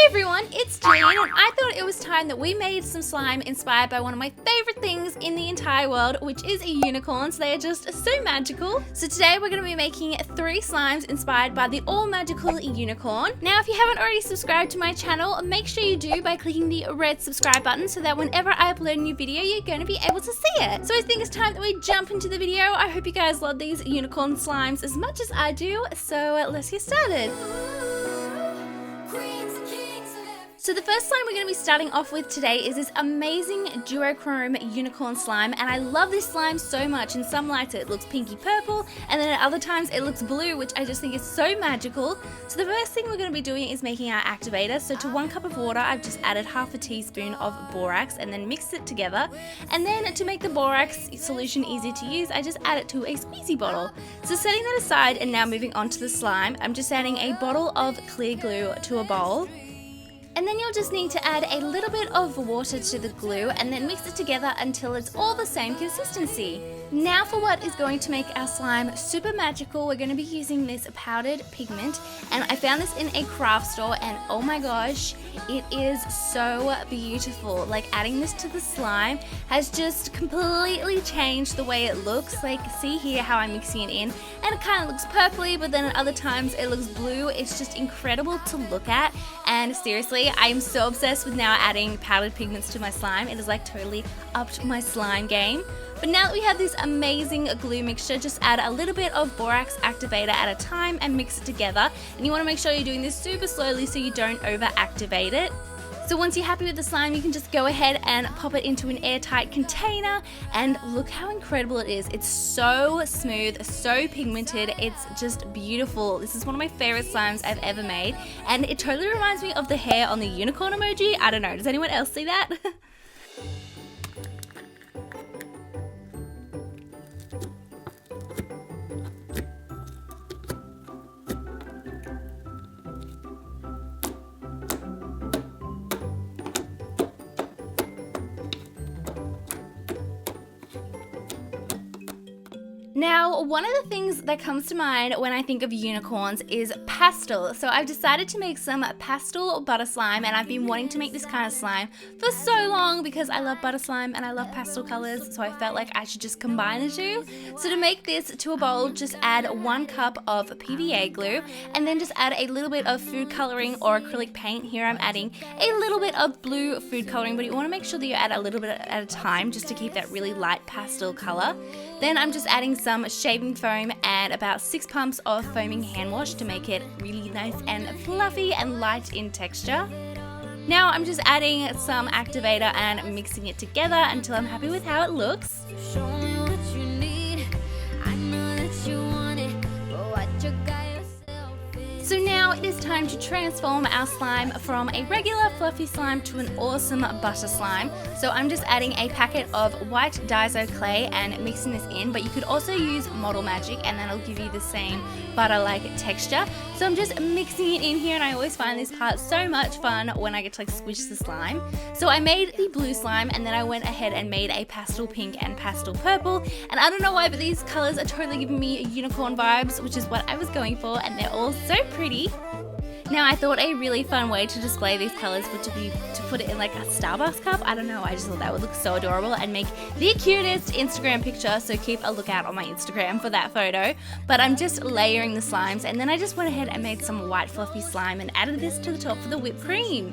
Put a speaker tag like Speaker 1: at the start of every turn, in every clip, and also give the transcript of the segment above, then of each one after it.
Speaker 1: everyone, it's Jane, and I thought it was time that we made some slime inspired by one of my favorite things in the entire world, which is unicorns. They are just so magical. So today we're going to be making 3 slimes inspired by the all magical unicorn. Now if you haven't already subscribed to my channel, make sure you do by clicking the red subscribe button so that whenever I upload a new video, you're going to be able to see it. So I think it's time that we jump into the video. I hope you guys love these unicorn slimes as much as I do, so let's get started. So the first slime we're going to be starting off with today is this amazing duochrome unicorn slime, and I love this slime so much. In some lights it looks pinky purple, and then at other times it looks blue, which I just think is so magical. So the first thing we're going to be doing is making our activator. So to 1 cup of water I've just added half a teaspoon of borax and then mixed it together, and then to make the borax solution easier to use I just add it to a squeezy bottle. So setting that aside and now moving on to the slime, I'm just adding a bottle of clear glue to a bowl. And then you'll just need to add a little bit of water to the glue and then mix it together until it's all the same consistency. Now for what is going to make our slime super magical, we're going to be using this powdered pigment, and I found this in a craft store and oh my gosh, it is so beautiful. Like, adding this to the slime has just completely changed the way it looks. Like, see here how I'm mixing it in, and it kind of looks purpley, but then at other times it looks blue. It's just incredible to look at, and seriously, I am so obsessed with now adding powdered pigments to my slime. It has like totally upped my slime game. But now that we have this amazing glue mixture, just add a little bit of borax activator at a time and mix it together. And you want to make sure you're doing this super slowly so you don't over activate it. So once you're happy with the slime, you can just go ahead and pop it into an airtight container, and look how incredible it is. It's so smooth, so pigmented, it's just beautiful. This is one of my favorite slimes I've ever made, and it totally reminds me of the hair on the unicorn emoji. I don't know, does anyone else see that? Now, one of the things that comes to mind when I think of unicorns is pastel. So I've decided to make some pastel butter slime, and I've been wanting to make this kind of slime for so long because I love butter slime and I love pastel colors, so I felt like I should just combine the two. So to make this to a bowl, just add 1 cup of PVA glue and then just add a little bit of food coloring or acrylic paint. Here I'm adding a little bit of blue food coloring, but you want to make sure that you add a little bit at a time just to keep that really light pastel color. Then I'm just adding some shaving foam and about 6 pumps of foaming hand wash to make it really nice and fluffy and light in texture. Now I'm just adding some activator and mixing it together until I'm happy with how it looks. So now it is time to transform our slime from a regular fluffy slime to an awesome butter slime. So I'm just adding a packet of white Daiso clay and mixing this in, but you could also use Model Magic and that'll give you the same butter-like texture. So I'm just mixing it in here, and I always find this part so much fun when I get to like squish the slime. So I made the blue slime, and then I went ahead and made a pastel pink and pastel purple, and I don't know why, but these colors are totally giving me unicorn vibes, which is what I was going for, and they're all so pretty. Now I thought a really fun way to display these colors would be to put it in like a Starbucks cup. I don't know, I just thought that would look so adorable and make the cutest Instagram picture, so keep a lookout on my Instagram for that photo. But I'm just layering the slimes, and then I just went ahead and made some white fluffy slime and added this to the top for the whipped cream.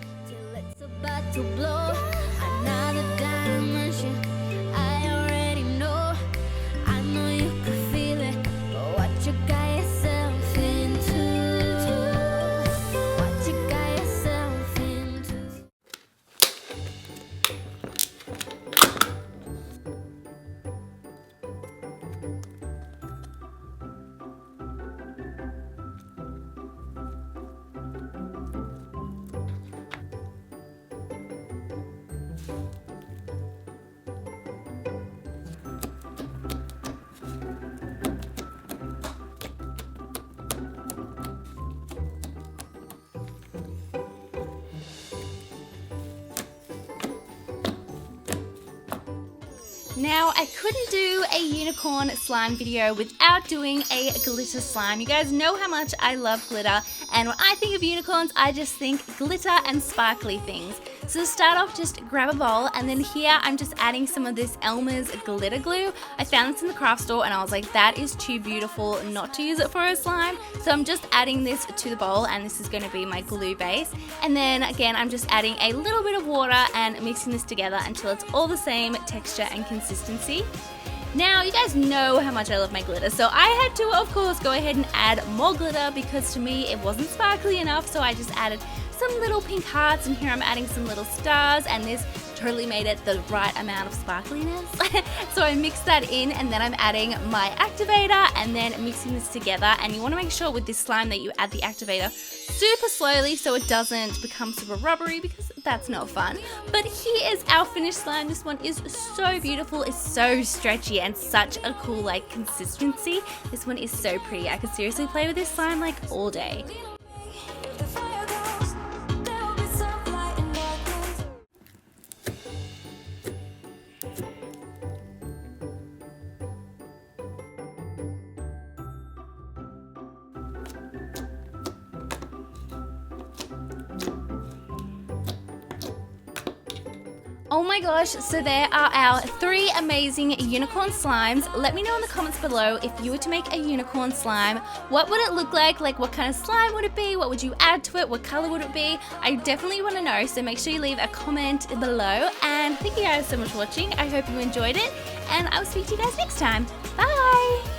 Speaker 1: Now, I couldn't do a unicorn slime video without doing a glitter slime. You guys know how much I love glitter, and when I think of unicorns, I just think glitter and sparkly things. So to start off, just grab a bowl, and then here I'm just adding some of this Elmer's glitter glue. I found this in the craft store and I was like, that is too beautiful not to use it for a slime. So I'm just adding this to the bowl, and this is going to be my glue base. And then again, I'm just adding a little bit of water and mixing this together until it's all the same texture and consistency. Now, you guys know how much I love my glitter, so I had to, of course, go ahead and add more glitter because to me it wasn't sparkly enough, so I just added some little pink hearts, and here I'm adding some little stars, and this totally made it the right amount of sparkliness. So I mixed that in, and then I'm adding my activator and then mixing this together. And you want to make sure with this slime that you add the activator super slowly so it doesn't become super rubbery, because that's not fun. But here is our finished slime. This one is so beautiful. It's so stretchy and such a cool like consistency. This one is so pretty. I could seriously play with this slime like all day. Oh my gosh, so there are our 3 amazing unicorn slimes. Let me know in the comments below, if you were to make a unicorn slime, what would it look like? Like, what kind of slime would it be? What would you add to it? What color would it be? I definitely want to know, so make sure you leave a comment below. And thank you guys so much for watching. I hope you enjoyed it, and I'll speak to you guys next time. Bye!